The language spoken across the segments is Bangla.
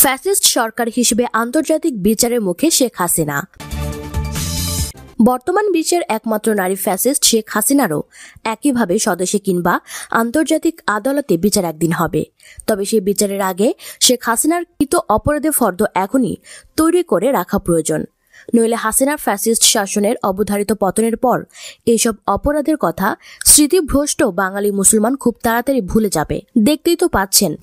ফ্যাসিস্ট সরকার হিসেবে আন্তর্জাতিক বিচারের মুখে শেখ হাসিনা। বর্তমান বিশ্বের একমাত্র নারী ফ্যাসিস্ট শেখ হাসিনারও একইভাবে স্বদেশে কিংবা আন্তর্জাতিক আদালতে বিচার একদিন হবে। তবে সেই বিচারের আগে শেখ হাসিনার কৃত অপরাধের ফর্দ এখনই তৈরি করে রাখা প্রয়োজন, নইলে হাসিনার ফ্যাসিস্ট শাসনের অবধারিত পতনের পর এইসব অপরাধের কথা স্মৃতিভ্রষ্ট বাঙালি মুসলমান খুব তাড়াতাড়ি ভুলে যাবে। দেখতেই তো পাচ্ছেন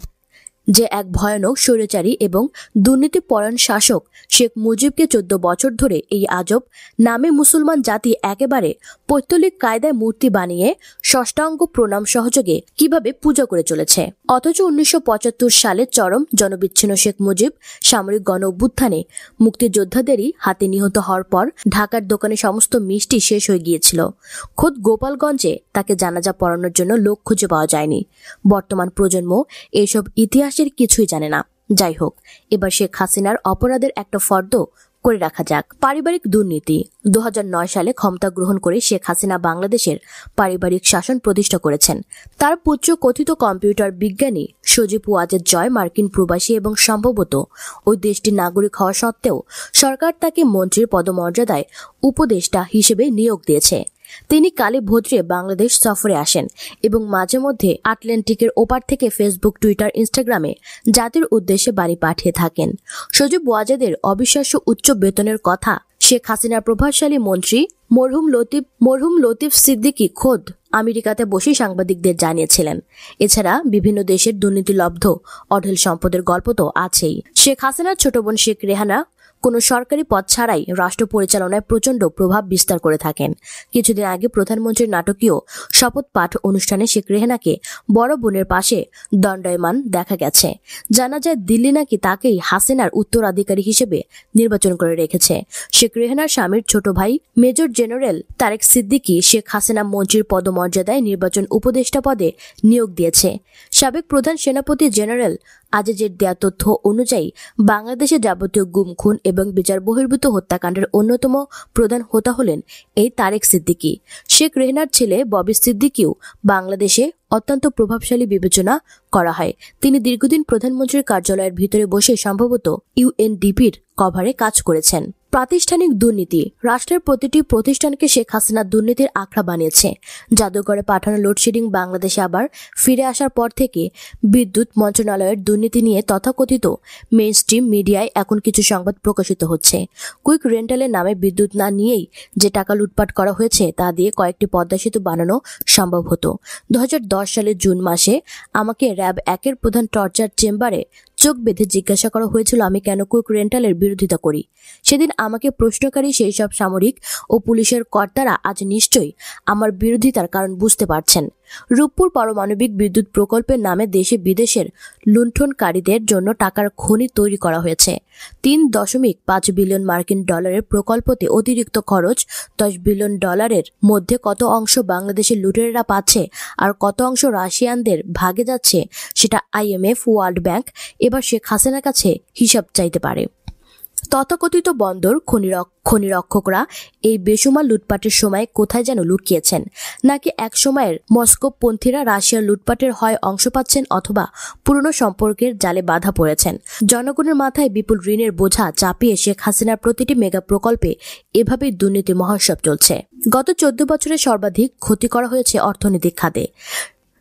যে এক ভয়ানক স্বৈরাচারী এবং দুর্নীতিপরায়ণ শাসক শেখ মুজিবকে 14 বছর ধরে এই আজব নামে মুসলমান জাতি একেবারে পৈতলিক কায়দায় মূর্তি বানিয়ে ষষ্ঠাঙ্গ প্রণাম সহযোগে কিভাবে পূজা করে চলেছে। অথচ 1975 সালে চরম জনবিচ্ছিন্ন শেখ মুজিব সামরিক গণ অভ্যুত্থানে মুক্তিযোদ্ধাদেরই হাতে নিহত হওয়ার পর ঢাকার দোকানে সমস্ত মিষ্টি শেষ হয়ে গিয়েছিল। খোদ গোপালগঞ্জে তাকে জানাজা পড়ানোর জন্য লোক খুঁজে পাওয়া যায়নি। বর্তমান প্রজন্ম এইসব ইতিহাসের কিছুই জানে না। যাই হোক, এবার শেখ হাসিনার অপরাধের একটা ফর্দ করে রাখা যাক। পারিবারিক দুর্নীতি। 2009 সালে ক্ষমতা গ্রহণ করে শেখ হাসিনা বাংলাদেশের পারিবারিক শাসন প্রতিষ্ঠা করেছেন। তার পুত্র কথিত কম্পিউটার বিজ্ঞানী সজীব ওয়াজেদ জয় মার্কিন প্রবাসী এবং সম্ভবত ওই দেশটির নাগরিক হওয়া সত্ত্বেও সরকার তাকে মন্ত্রীর পদমর্যাদায় উপদেষ্টা হিসেবে নিয়োগ দিয়েছে। তিনি কালে ভদ্রে বাংলাদেশ সফরে আসেন এবং মাঝে মধ্যে আটলান্টিকের ওপার থেকে ফেসবুক, টুইটার, ইনস্টাগ্রামে জাতির উদ্দেশ্যে বাণী পাঠিয়ে থাকেন। সজীব ওয়াজেদের অবিশ্বাস্য উচ্চ বেতনের কথা শেখ হাসিনার প্রভাবশালী মন্ত্রী মরহুম লতিফ সিদ্দিকী খোদ আমেরিকাতে বসে সাংবাদিকদের জানিয়েছিলেন। এছাড়া বিভিন্ন দেশের দুর্নীতিলব্ধ অঢেল সম্পদের গল্প তো আছেই। শেখ হাসিনার ছোট বোন শেখ রেহানা কোনো সরকারি পদ ছাড়াই রাষ্ট্র পরিচালনায় প্রচণ্ড প্রভাব বিস্তার করে থাকেন। কিছুদিন আগে প্রধানমন্ত্রীর নাটকীয় শপথ পাঠ অনুষ্ঠানে শেখ রেহানাকে বড় বোনের পাশে দণ্ডায়মান দেখা গেছে। জানা যায় দিল্লি নাকি তাকেই হাসিনার উত্তরাধিকারী হিসেবে নির্বাচন করে রেখেছে। শেখ রেহানার স্বামীর ছোট ভাই মেজর জেনারেল তারেক সিদ্দিকী শেখ হাসিনা মন্ত্রীর পদমর্যাদায় নির্বাচন উপদেষ্টা পদে নিয়োগ দিয়েছে। সাবেক প্রধান সেনাপতি জেনারেল আজিজের দেয়া তথ্য অনুযায়ী বাংলাদেশে যাবতীয় গুম, খুন এবং বিচার বহির্ভূত হত্যাকাণ্ডের অন্যতম প্রধান হোতা হলেন এই তারেক সিদ্দিকী। শেখ রেহানার ছেলে ববি সিদ্দিকীও বাংলাদেশে অত্যন্ত প্রভাবশালী বিবেচনা করা হয়। তিনি দীর্ঘদিন প্রধানমন্ত্রীর কার্যালয়ের ভিতরে বসে সম্ভবত ইউএনডিপির কভারে কাজ করেছেন। প্রাতিষ্ঠানিক দুর্নীতি। রাষ্ট্রের প্রতিটি প্রতিষ্ঠানকে শেখ হাসিনা দুর্নীতির আখড়া বানিয়েছে। জাদুঘরে পাঠানো লোডশেডিং বাংলাদেশে আবার ফিরে আসার পর থেকে বিদ্যুৎ মন্ত্রণালয়ের দুর্নীতি নিয়ে তথাকথিত মেইনস্ট্রিম মিডিয়ায় এখন কিছু সংবাদ প্রকাশিত হচ্ছে। কুইক রেন্টালের নামে বিদ্যুৎ না নিয়েই যে টাকা লুটপাট করা হয়েছে তা দিয়ে কয়েকটি পদ্মা সেতু বানানো সম্ভব হতো। 2010 সালের জুন মাসে আমাকে র্যাব 1-এর প্রধান টর্চার চেম্বারে চোখ বেঁধে জিজ্ঞাসা করা হয়েছিল আমি কেন কুইক রেন্টালের বিরোধিতা করি। সেদিন আমাকে প্রশ্নকারী সেই সব সামরিক ও পুলিশের কর্তারা আজ নিশ্চয়ই আমার বিরোধিতার কারণ বুঝতে পারছেন। রূপপুর পারমাণবিক বিদ্যুৎ প্রকল্পের নামে দেশে বিদেশের লুণ্ঠনকারীদের জন্য টাকার খনি তৈরি করা হয়েছে। 3.5 বিলিয়ন মার্কিন ডলারের প্রকল্পতে অতিরিক্ত খরচ 10 বিলিয়ন ডলারের মধ্যে কত অংশ বাংলাদেশের লুটেরারা পাচ্ছে আর কত অংশ রাশিয়ানদের ভাগে যাচ্ছে সেটা IMF, ওয়ার্ল্ড ব্যাংক এবার শেখ হাসিনার কাছে হিসাব চাইতে পারে। তথাকথিত বন্দর খনিরক্ষকরা এই বেসুমার লুটপাটের সময় কোথায় যেন লুকিয়েছেন, নাকি এক সময়ের মস্কোপন্থীরা রাশিয়ার লুটপাটের হয় অংশ পাচ্ছেন অথবা পুরনো সম্পর্কের জালে বাধা পড়েছেন। জনগণের মাথায় বিপুল ঋণের বোঝা চাপিয়ে শেখ হাসিনার প্রতিটি মেগা প্রকল্পে এভাবেই দুর্নীতি মহোৎসব চলছে। গত 14 বছরে সর্বাধিক ক্ষতি করা হয়েছে অর্থনৈতিক খাতে।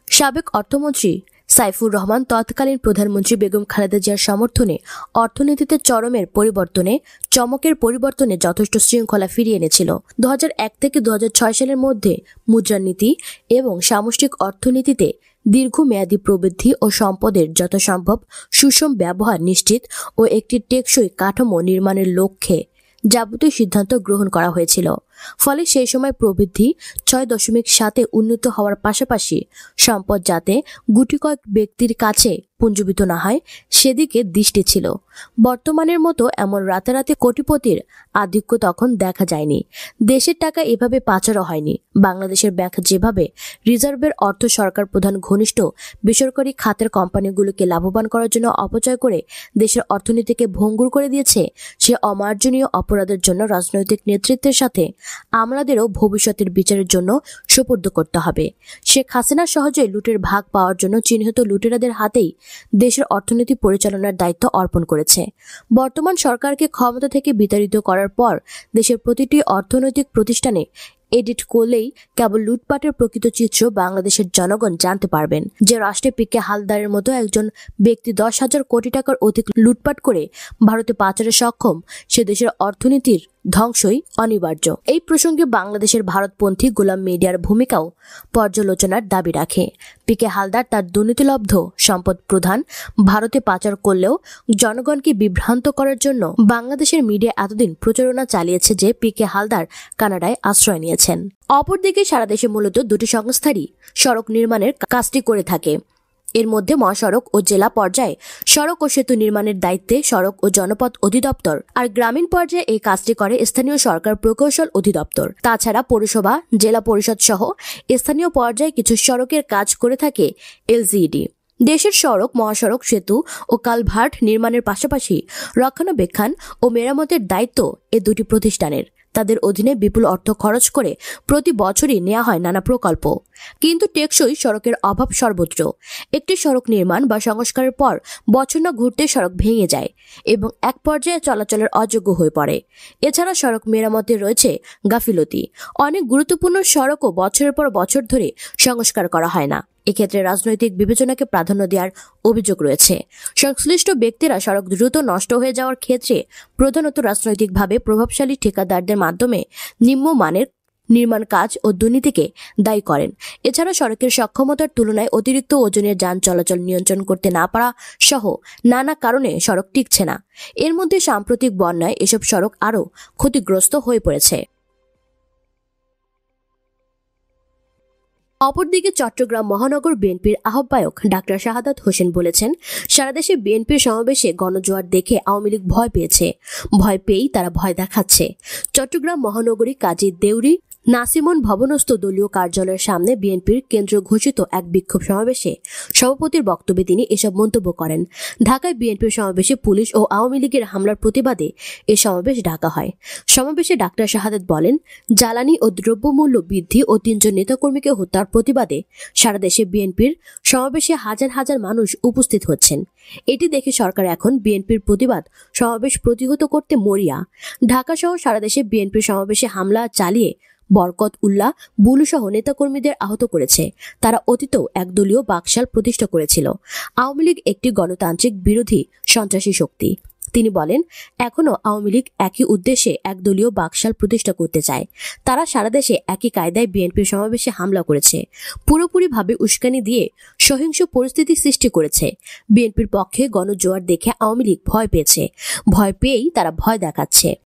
সাবেক অর্থমন্ত্রী সাইফুর রহমান তৎকালীন প্রধানমন্ত্রী বেগম খালেদা জিয়ার সমর্থনে অর্থনীতিতে চমকের পরিবর্তনে যথেষ্ট শৃঙ্খলা ফিরিয়ে এনেছিল। 2001 থেকে 2006 সালের মধ্যে মুদ্রানীতি এবং সামষ্টিক অর্থনীতিতে দীর্ঘমেয়াদী প্রবৃদ্ধি ও সম্পদের যথাসম্ভব সুষম ব্যবহার নিশ্চিত ও একটি টেকসই কাঠামো নির্মাণের লক্ষ্যে যাবতীয় সিদ্ধান্ত গ্রহণ করা হয়েছিল। ফলে সেই সময় প্রবৃদ্ধি 6.7 উন্নীত হওয়ার পাশাপাশি সম্পদ যাতে গুটি কয়েক ব্যক্তির কাছে পুঞ্জীভূত না হয় সেদিকে দৃষ্টি ছিল। বর্তমানের মতো এমন রাতারাতি কোটিপতির আধিক্য তখন দেখা যায়নি। দেশের টাকা এভাবে পাচারও হয়নি। বাংলাদেশের ব্যাংক যেভাবে রিজার্ভের অর্থ সরকার প্রধান ঘনিষ্ঠ বেসরকারি খাতের কোম্পানিগুলোকে লাভবান করার জন্য অপচয় করে দেশের অর্থনীতিকে ভঙ্গুর করে দিয়েছে, সে অমার্জনীয় অপরাধের জন্য রাজনৈতিক নেতৃত্বের সাথে আমলাদেরও ভবিষ্যতের বিচারের জন্য সোপর্দ করতে হবে। শেখ হাসিনা সহজে লুটের ভাগ পাওয়ার জন্য চিহ্নিত লুটেরাদের হাতেই দেশের অর্থনীতি পরিচালনার দায়িত্ব অর্পণ করেছে। বর্তমান সরকারকে ক্ষমতা থেকে বিতাড়িত করার পর দেশের প্রতিটি অর্থনৈতিক প্রতিষ্ঠানে এডিট করলেই কেবল লুটপাটের প্রকৃত চিত্র বাংলাদেশের জনগণ জানতে পারবেন যে রাষ্ট্রে পিকে হালদারের মতো একজন ব্যক্তি 10,000 কোটি টাকার অধিক লুটপাট করে ভারতে পাচারে সক্ষম, সে দেশের অর্থনীতির ধ্বংসই অনিবার্য। এই প্রসঙ্গে বাংলাদেশের ভারতপন্থী গোলাম মিডিয়ার ভূমিকাও পর্যালোচনার দাবি রাখে। পিকে হালদার তার দুর্নীতিলব্ধ সম্পদ প্রধান ভারতে পাচার করলেও জনগণকে বিভ্রান্ত করার জন্য বাংলাদেশের মিডিয়া এতদিন প্রচারণা চালিয়েছে যে পিকে হালদার কানাডায় আশ্রয় নিয়েছেন। অপরদিকে সারা দেশে মূলত দুটি সংস্থারই সড়ক নির্মাণের কাজটি করে থাকে। এর মধ্যে মহাসড়ক ও জেলা পর্যায়ে সড়ক ও সেতু নির্মাণের দায়িত্বে সড়ক ও জনপথ অধিদপ্তর, আর গ্রামীণ পর্যায়ে এই কাজটি করে স্থানীয় সরকার প্রকৌশল অধিদপ্তর। তাছাড়া পৌরসভা, জেলা পরিষদ সহ স্থানীয় পর্যায়ে কিছু সড়কের কাজ করে থাকে এলজিইডি। দেশের সড়ক, মহাসড়ক, সেতু ও কালভার্ট নির্মাণের পাশাপাশি রক্ষণাবেক্ষণ ও মেরামতের দায়িত্ব এ দুটি প্রতিষ্ঠানের। তাদের অধীনে বিপুল অর্থ খরচ করে প্রতি বছরই নেওয়া হয় নানা প্রকল্প, কিন্তু টেকসই সড়কের অভাব সর্বত্র। একটি সড়ক নির্মাণ বা সংস্কারের পর বছর না ঘুরতে সড়ক ভেঙে যায় এবং এক পর্যায়ে চলাচলের অযোগ্য হয়ে পড়ে। এছাড়া সড়ক মেরামতে রয়েছে গাফিলতি। অনেক গুরুত্বপূর্ণ সড়কও বছরের পর বছর ধরে সংস্কার করা হয় না। এক্ষেত্রে রাজনৈতিক বিবেচনাকে প্রাধান্য দেওয়ার অভিযোগ রয়েছে। সংশ্লিষ্ট ব্যক্তিরা সড়ক দ্রুত নষ্ট হয়ে যাওয়ার ক্ষেত্রে প্রধানত রাজনৈতিকভাবে প্রভাবশালী ঠিকাদারদের মাধ্যমে নিম্নমানের নির্মাণ কাজ ও দুর্নীতিকে দায়ী করেন। এছাড়া সড়কের সক্ষমতার তুলনায় অতিরিক্ত ওজনের যান চলাচল নিয়ন্ত্রণ করতে না পারা সহ নানা কারণে সড়ক টিকছে না। এর মধ্যে সাম্প্রতিক বন্যায় এসব সড়ক আরও ক্ষতিগ্রস্ত হয়ে পড়েছে। অপরদিকে চট্টগ্রাম মহানগর বিএনপির আহ্বায়ক ডাক্তার শাহাদাত হোসেন বলেছেন, সারা দেশে বিএনপির সমাবেশে গণজোয়ার দেখে আওয়ামী লীগ ভয় পেয়েছে। ভয় পেয়েই তারা ভয় দেখাচ্ছে। চট্টগ্রাম মহানগরী কাজী দেউরি নাসিমন ভবনস্থ দলীয় কার্যালয়ের সামনে বিএনপির কেন্দ্র ঘোষিত এক বিক্ষোভ সমাবেশে সভাপতির বক্তব্যে তিনি এসব মন্তব্য করেন। ঢাকায় বিএনপির সমাবেশে পুলিশ ও আওয়ামী লীগের হামলার প্রতিবাদে এ সমাবেশ ডাকা হয়। সমাবেশে ডাক্তার শাহাদাত বলেন, জ্বালানি ও দ্রব্যমূল্য বৃদ্ধি ও 3 জন নেতাকর্মীকে হত্যার প্রতিবাদে সারা দেশে বিএনপির সমাবেশে হাজার হাজার মানুষ উপস্থিত হচ্ছেন। এটি দেখে সরকার এখন বিএনপির প্রতিবাদ সমাবেশ প্রতিহত করতে মরিয়া। ঢাকা সহ সারা দেশে বিএনপির সমাবেশে হামলা চালিয়ে বরকত উল্লাহ বুলু সহ নেতাকর্মীদের আহত করেছে। তারা অতীতেও একদলীয় বাকশাল প্রতিষ্ঠা করেছিল। আওয়ামী লীগ একটি গণতান্ত্রিক বিরোধী সন্ত্রাসী শক্তি। তিনি বলেন, এখনো আওয়ামী লীগ একই উদ্দেশ্যে একদলীয় বাকশাল প্রতিষ্ঠা করতে চায়। তারা সারা দেশে একই কায়দায় বিএনপির সমাবেশে হামলা করেছে, পুরোপুরিভাবে উস্কানি দিয়ে সহিংস পরিস্থিতি সৃষ্টি করেছে। বিএনপির পক্ষে গণজোয়ার দেখে আওয়ামী লীগ ভয় পেয়েছে। ভয় পেয়েই তারা ভয় দেখাচ্ছে।